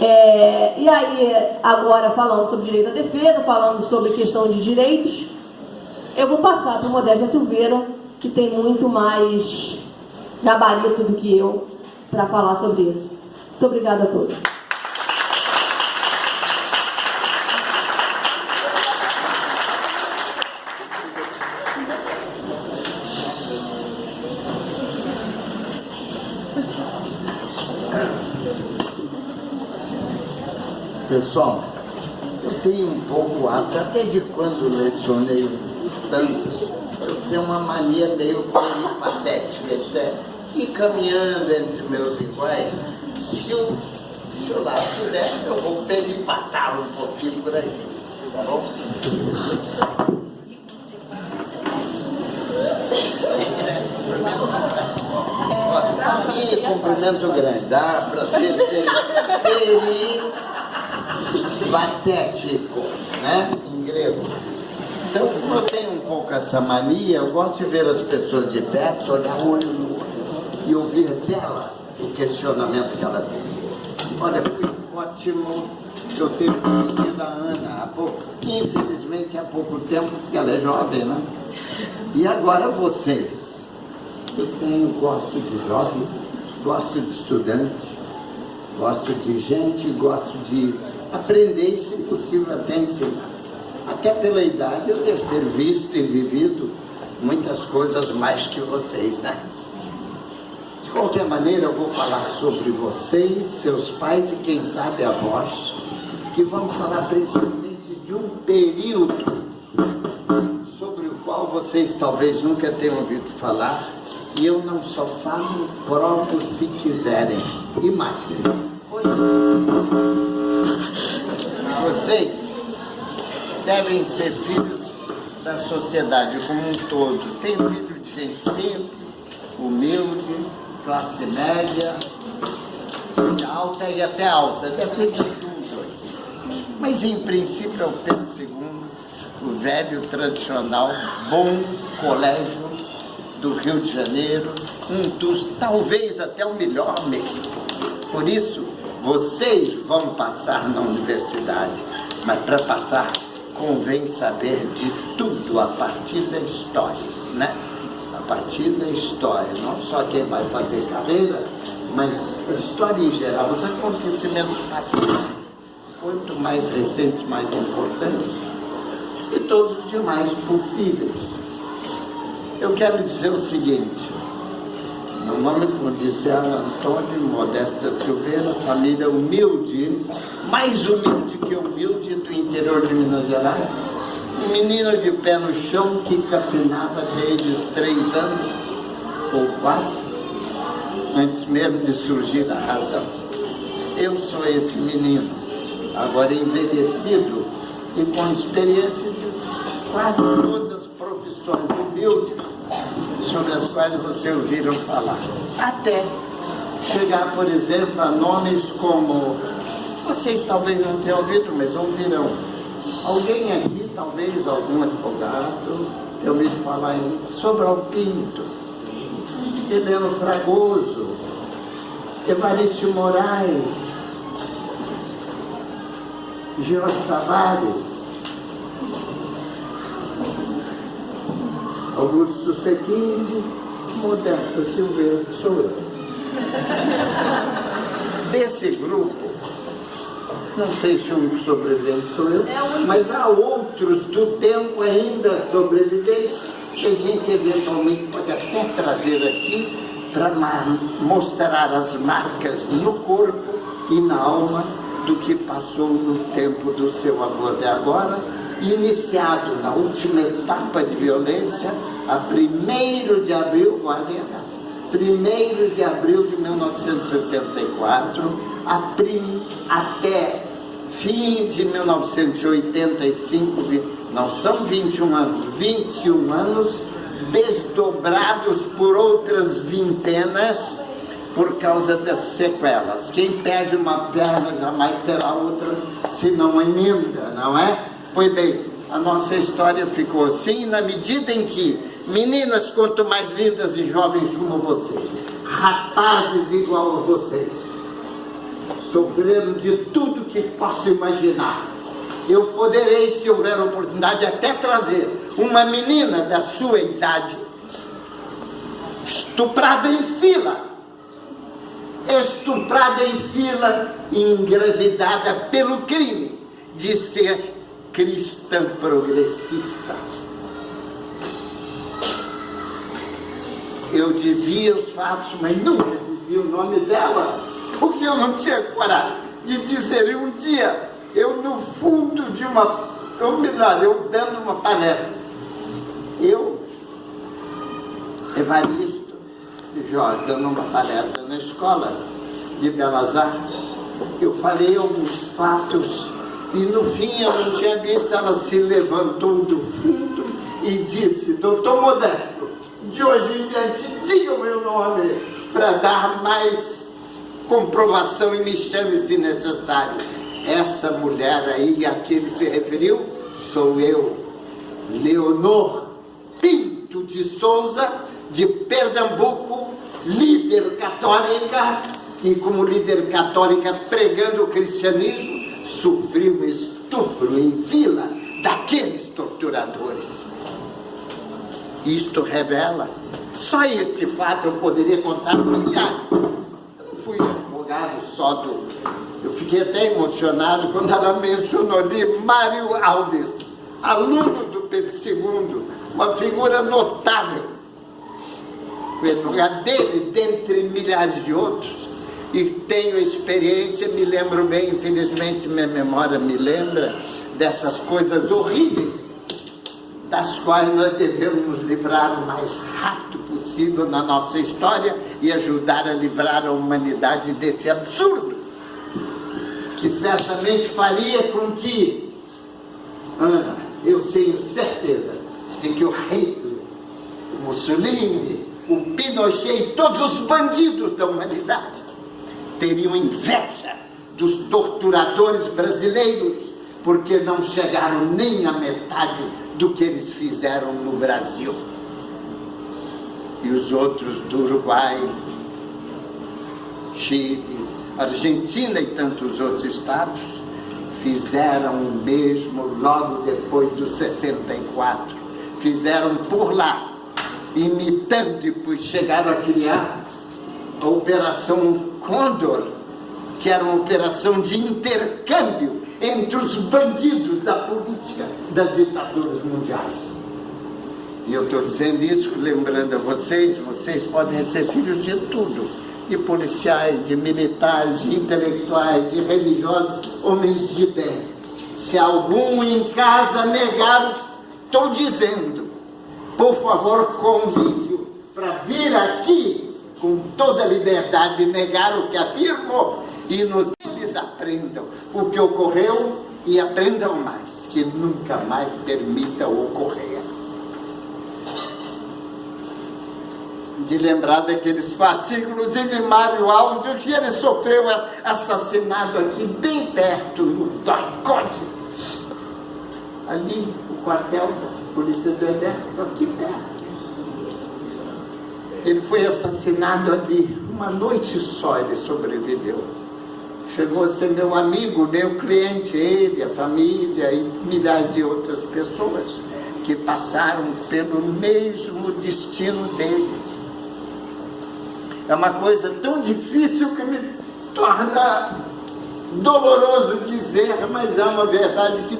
E aí, agora falando sobre direito à defesa, falando sobre questão de direitos, eu vou passar para o Modéstia Silveira, que tem muito mais gabarito do que eu para falar sobre isso. Muito obrigada a todos. Pessoal, eu tenho um pouco hábito, até de quando lecionei tanto, eu tenho uma mania meio peripatética, isto é, ir caminhando entre meus iguais. Se eu lá puder, eu vou peripatar um pouquinho por aí, tá bom? E cumprimento grande, dá para ser peripatético, né, em grego. Então, como eu tenho um pouco essa mania, eu gosto de ver as pessoas de perto, olhar olho no olho e ouvir dela o questionamento que ela tem. Olha, foi ótimo eu ter conhecido a Ana há pouco, infelizmente há pouco tempo, porque ela é jovem, né? E agora vocês. Eu gosto de jovens, gosto de estudantes, gosto de gente, gosto de aprender e, se possível, até ensinar. Até pela idade eu devo ter visto e vivido muitas coisas mais que vocês, né? De qualquer maneira, eu vou falar sobre vocês, seus pais e, quem sabe, avós, que vamos falar principalmente de um período sobre o qual vocês talvez nunca tenham ouvido falar, e eu não só falo, provo se quiserem. E mais. Vocês devem ser filhos da sociedade como um todo. Tem filho de gente simples, humilde, classe média, alta e até alta. Deve ter de tudo aqui. Mas, em princípio, é o Pedro II, o velho, tradicional, bom colégio do Rio de Janeiro, um dos, talvez até o melhor mesmo. Por isso, vocês vão passar na universidade, mas para passar convém saber de tudo a partir da história, né? A partir da história, não só quem vai fazer carreira, mas a história em geral, os acontecimentos passados, quanto mais recentes, mais importantes, e todos os demais possíveis. Eu quero dizer o seguinte: meu nome, como disse, é Antônio Modesta Silveira, família humilde, mais humilde que humilde, do interior de Minas Gerais. Um menino de pé no chão que capinava desde os 3 anos, ou 4, antes mesmo de surgir a razão. Eu sou esse menino, agora envelhecido e com experiência de quase todas as profissões humildes sobre as quais vocês ouviram falar. Até chegar, por exemplo, a nomes como... Vocês talvez não tenham ouvido, mas ouvirão. Alguém aqui, talvez algum advogado, tenha ouvido falar em Sobral Pinto, Heleno Fragoso, Evaristo Moraes, Jorge Tavares, Augusto Sequinde, Modesta Silveira, sou eu. Desse grupo, não sei se um sobrevivente sou eu, mas há outros do tempo ainda sobreviventes que a gente eventualmente pode até trazer aqui para mostrar as marcas no corpo e na alma do que passou no tempo do seu avô até agora, iniciado na última etapa de violência, a 1º de abril, guardem a data, 1º de abril de 1964, até fim de 1985, não são 21 anos, 21 anos, desdobrados por outras vintenas, por causa das sequelas. Quem perde uma perna jamais terá outra, se não emenda, não é? Pois bem, a nossa história ficou assim, na medida em que meninas, quanto mais lindas e jovens como vocês, rapazes igual a vocês, sofreram de tudo que posso imaginar. Eu poderei, se houver oportunidade, até trazer uma menina da sua idade, estuprada em fila, e engravidada pelo crime de ser cristã progressista. Eu dizia os fatos, mas nunca dizia o nome dela, porque eu não tinha coragem de dizer. Um dia, eu no fundo de uma... eu dando uma palestra, Evaristo Jorge, dando uma palestra na Escola de Belas Artes, eu falei alguns fatos e no fim eu não tinha visto, ela se levantou do fundo e disse: doutor Modesto, de hoje em diante diga o meu nome para dar mais comprovação e me chame se necessário. Essa mulher aí a que ele se referiu sou eu, Leonor Pinto de Souza, de Pernambuco, líder católica, e como líder católica pregando o cristianismo, sofri um estupro em vila daqueles torturadores. Isto revela, só este fato eu poderia contar milhares. Eu não fui advogado só do... Eu fiquei até emocionado quando ela mencionou ali Mário Alves, aluno do Pedro II, uma figura notável. O advogado dele, dentre milhares de outros, e tenho experiência, me lembro bem, infelizmente minha memória me lembra dessas coisas horríveis, das quais nós devemos nos livrar o mais rápido possível na nossa história e ajudar a livrar a humanidade desse absurdo, que certamente faria com que, Ana, eu tenho certeza de que o Hitler, o Mussolini, o Pinochet e todos os bandidos da humanidade teriam inveja dos torturadores brasileiros, porque não chegaram nem à metade do que eles fizeram no Brasil. E os outros do Uruguai, Chile, Argentina e tantos outros estados fizeram o mesmo logo depois do 64. Fizeram por lá, imitando, e depois chegaram a criar a Operação Condor, que era uma operação de intercâmbio entre os bandidos da política das ditaduras mundiais. E eu estou dizendo isso, lembrando a vocês, vocês podem ser filhos de tudo, de policiais, de militares, de intelectuais, de religiosos, homens de bem. Se algum em casa negar, estou dizendo, por favor, convide-o para vir aqui com toda a liberdade, negar o que afirmo, e eles aprendam o que ocorreu e aprendam mais, que nunca mais permita ocorrer. De lembrar daqueles fatos, inclusive Mário Alves, que ele sofreu assassinado aqui, bem perto, no Doicode. Ali, o quartel da Polícia do Exército, aqui perto. Ele foi assassinado ali, uma noite só ele sobreviveu. Chegou a ser meu amigo, meu cliente, ele, a família e milhares de outras pessoas que passaram pelo mesmo destino dele. É uma coisa tão difícil que me torna doloroso dizer, mas é uma verdade que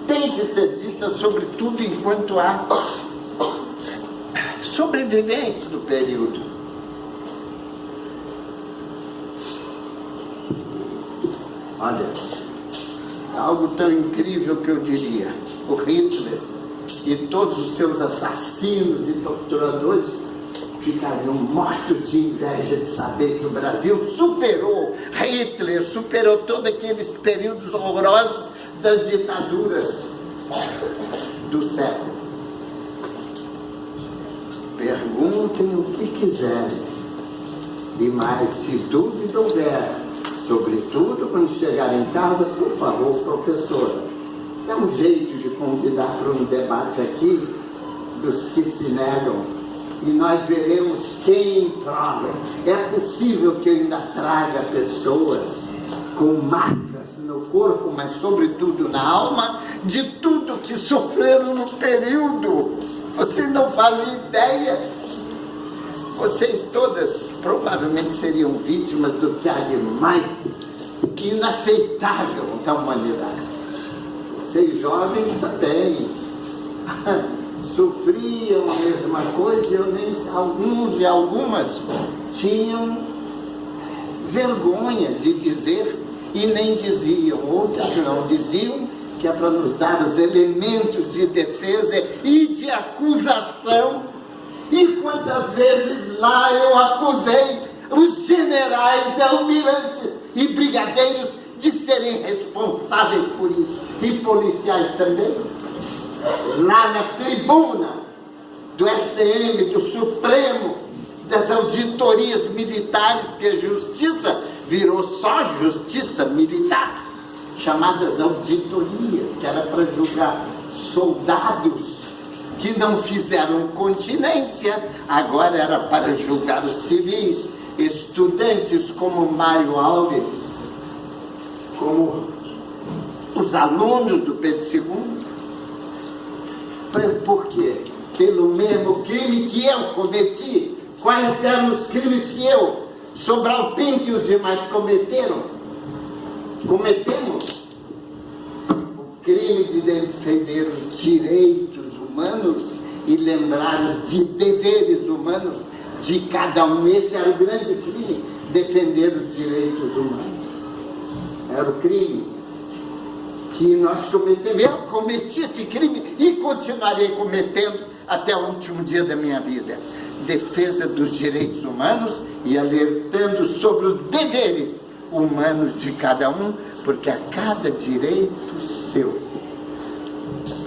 tem que ser dita, sobretudo enquanto há sobreviventes do período. Olha, é algo tão incrível que eu diria. O Hitler e todos os seus assassinos e torturadores ficariam mortos de inveja de saber que o Brasil superou Hitler, superou todos aqueles períodos horrorosos das ditaduras do século. Perguntem o que quiserem, e mais, se dúvida houver, sobretudo quando chegar em casa, por favor, professora, dá um jeito de convidar para um debate aqui dos que se negam e nós veremos quem prova. É possível que eu ainda traga pessoas com marcas no corpo, mas sobretudo na alma, de tudo que sofreram no período. Vocês não fazem ideia. Vocês todas provavelmente seriam vítimas do que há de mais inaceitável da humanidade. Vocês jovens também sofriam a mesma coisa, alguns e algumas tinham vergonha de dizer e nem diziam, outras não diziam, que é para nos dar os elementos de defesa e de acusação. E quantas vezes lá eu acusei os generais, almirantes e brigadeiros de serem responsáveis por isso, e policiais também. Lá na tribuna do STM, do Supremo, das auditorias militares, porque a justiça virou só justiça militar, chamadas auditorias, que era para julgar soldados que não fizeram continência, agora era para julgar os civis, estudantes como Mário Alves, como os alunos do Pedro II. Por quê? Pelo mesmo crime que eu cometi. Quais eram os crimes que eu, Sobral Pinto e os demais cometemos? O crime de defender os direitos humanos e lembrar de deveres humanos de cada um. Esse era o grande crime, defender os direitos humanos. Era o crime que nós cometemos. Eu cometi esse crime e continuarei cometendo até o último dia da minha vida. Defesa dos direitos humanos e alertando sobre os deveres humanos de cada um, porque a cada direito seu.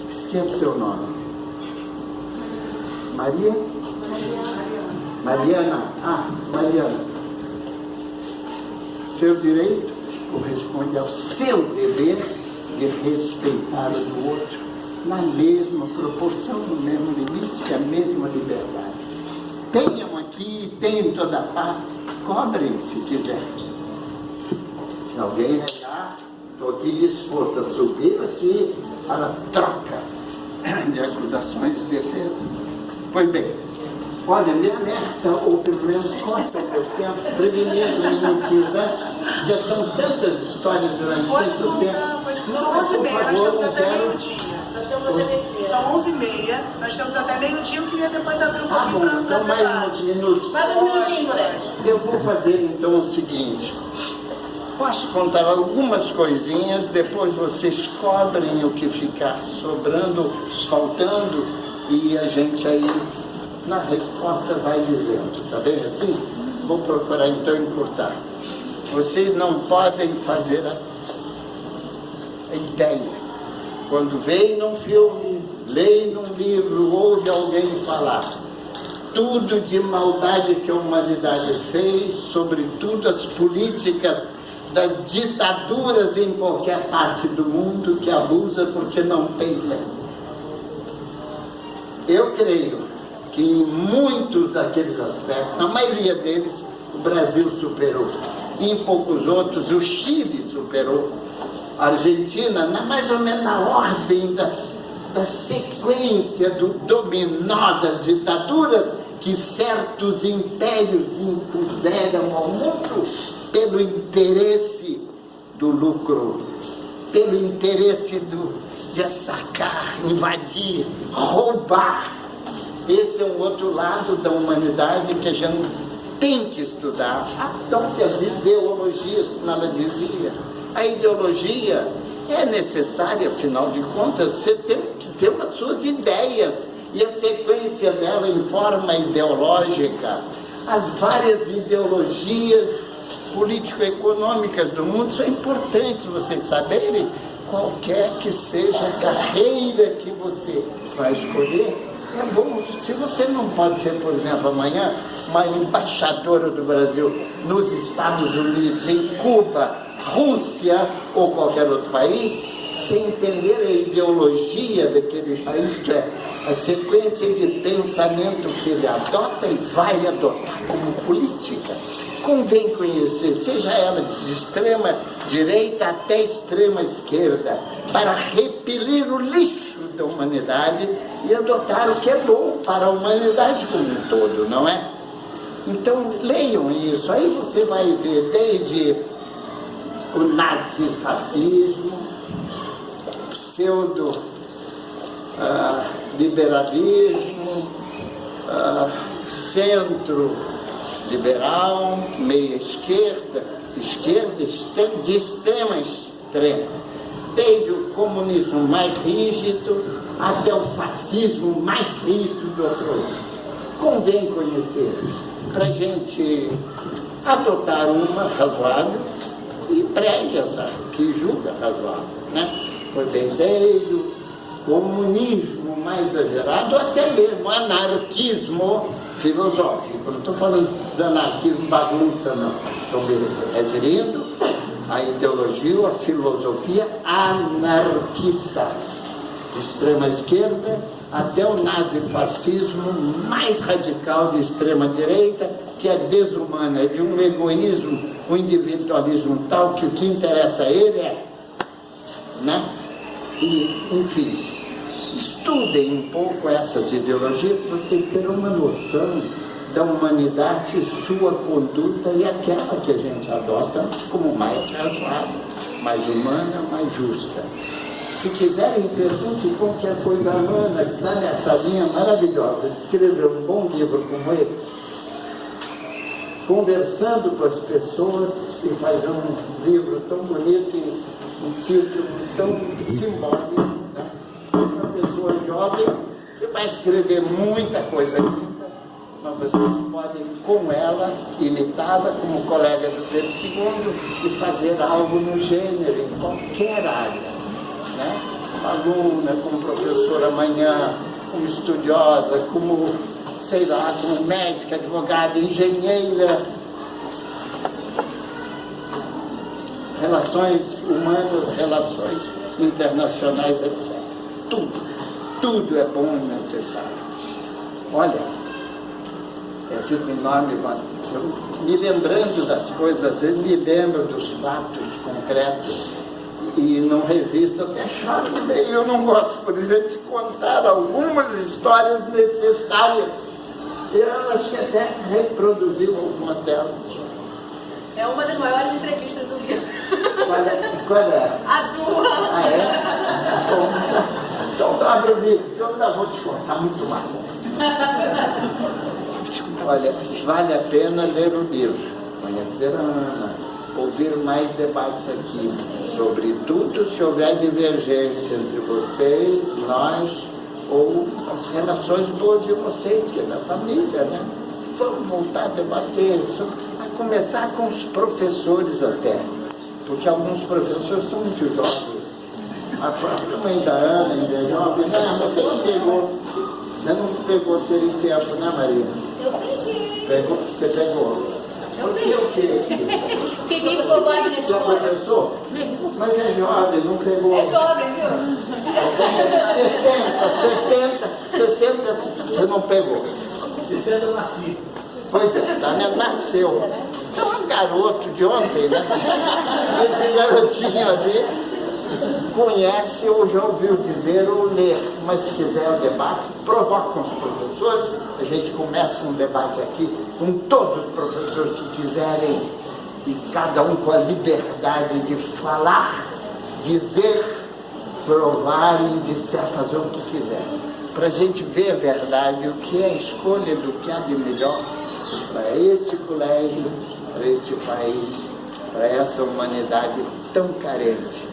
Esquece o seu nome. Maria? Mariana. Mariana. Seu direito corresponde ao seu dever de respeitar o do outro na mesma proporção, no mesmo limite, a mesma liberdade. Tenham aqui, tenham em toda parte, cobrem se quiser. Se alguém negar, estou aqui disposto a subir aqui para troca de acusações e defesa. Pois bem, olha, me alerta, ou pelo menos corta o meu tempo, prevenindo minutinhos antes. Já são tantas histórias durante tanto tempo. São 11h30, nós temos até meio-dia. São 11h30, nós temos até meio-dia. Eu queria depois abrir um pouquinho para então mais uns minutos. Mais um minutinho, moleque. Eu vou fazer então o seguinte. Posso contar algumas coisinhas, depois vocês cobrem o que ficar sobrando, faltando, e a gente aí, na resposta, vai dizendo. Tá bem assim? Vou procurar então encurtar. Vocês não podem fazer a ideia. Quando veem num filme, leem num livro, ouve alguém falar tudo de maldade que a humanidade fez, sobretudo as políticas das ditaduras em qualquer parte do mundo que abusa porque não tem lei. Eu creio que em muitos daqueles aspectos, na maioria deles, o Brasil superou. Em poucos outros, o Chile superou. A Argentina, mais ou menos na ordem da sequência do dominó das ditaduras que certos impérios impuseram ao mundo pelo interesse do lucro, pelo interesse de assacar, invadir, roubar. Esse é um outro lado da humanidade que a gente tem que estudar. Então, que as ideologias, como ela dizia, a ideologia é necessária, afinal de contas, você tem que ter as suas ideias e a sequência dela em forma ideológica. As várias ideologias político-econômicas do mundo são importantes vocês saberem. Qualquer que seja a carreira que você vai escolher, é bom. Se você não pode ser, por exemplo, amanhã, uma embaixadora do Brasil nos Estados Unidos, em Cuba, Rússia ou qualquer outro país, sem entender a ideologia daquele país, que é a sequência de pensamento que ele adota e vai adotar como política. Convém conhecer, seja ela de extrema direita até extrema esquerda, para repelir o lixo da humanidade e adotar o que é bom para a humanidade como um todo, não é? Então, leiam isso, aí você vai ver desde o nazifascismo, pseudo-liberalismo, centro-liberal, meia-esquerda, esquerda, de extrema a extrema, desde o comunismo mais rígido até o fascismo mais rígido do outro lado. Convém conhecer, para a gente adotar uma razoável e pregue essa que julga razoável, né? Foi bem desde o comunismo mais exagerado até mesmo anarquismo filosófico. Não estou falando de anarquismo bagunça, não. Estou me referindo à ideologia, à filosofia anarquista, de extrema esquerda até o nazifascismo mais radical de extrema direita, que é desumano, é de um egoísmo, um individualismo tal que o que interessa a ele é, né? E, enfim, estudem um pouco essas ideologias para vocês terem uma noção da humanidade, sua conduta e aquela que a gente adota como mais razoável, mais humana, mais justa. Se quiserem, pergunte qualquer coisa. A Ana, que está nessa linha maravilhosa de escrever um bom livro como ele, conversando com as pessoas e fazer um livro tão bonito e um título tão simbólico, né? Uma pessoa jovem que vai escrever muita coisa linda, mas vocês podem, com ela, imitá-la como colega do Pedro II e fazer algo no gênero, em qualquer área, né? Como aluna, como professora amanhã, como estudiosa, como, sei lá, como médica, advogada, engenheira, relações humanas, relações internacionais, etc. Tudo é bom e necessário. Olha, eu fico enorme, me lembrando das coisas, eu me lembro dos fatos concretos e não resisto, até choro no meio. Eu não gosto, por exemplo, de contar algumas histórias necessárias. Eu acho que até reproduziu algumas delas. É uma das maiores entrevistas do livro. Qual é? A sua. Ah, é? Então abre o livro, eu ainda vou te contar muito mais. Olha, vale a pena ler o livro, conhecer a Ana, ouvir mais debates aqui, sobretudo se houver divergência entre vocês, nós, ou as relações boas de vocês, que é da família, né? Vamos voltar a debater isso, a começar com os professores até, porque alguns professores são muito jovens. A própria mãe da Ana ainda é jovem. Não, você não pegou aquele tempo, né, Maria? Eu peguei. Pegou? Você pegou? Você o quê? Peguei o seu Wagner. Seu professor? Mas é jovem, não pegou. É jovem, viu? 60, você não pegou. 60 eu nasci. Pois é, né? Nasceu. É um garoto de ontem, né? Esse garotinho ali conhece ou já ouviu dizer ou ler, mas se quiser o debate, provoca com os professores. A gente começa um debate aqui com todos os professores que quiserem e cada um com a liberdade de falar, dizer, provar e disser, fazer o que quiser, para a gente ver a verdade, o que é a escolha do que há de melhor para este colégio, para este país, para essa humanidade tão carente.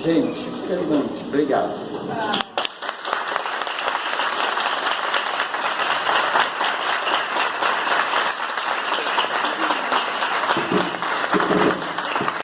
Gente, pergunte. Obrigado.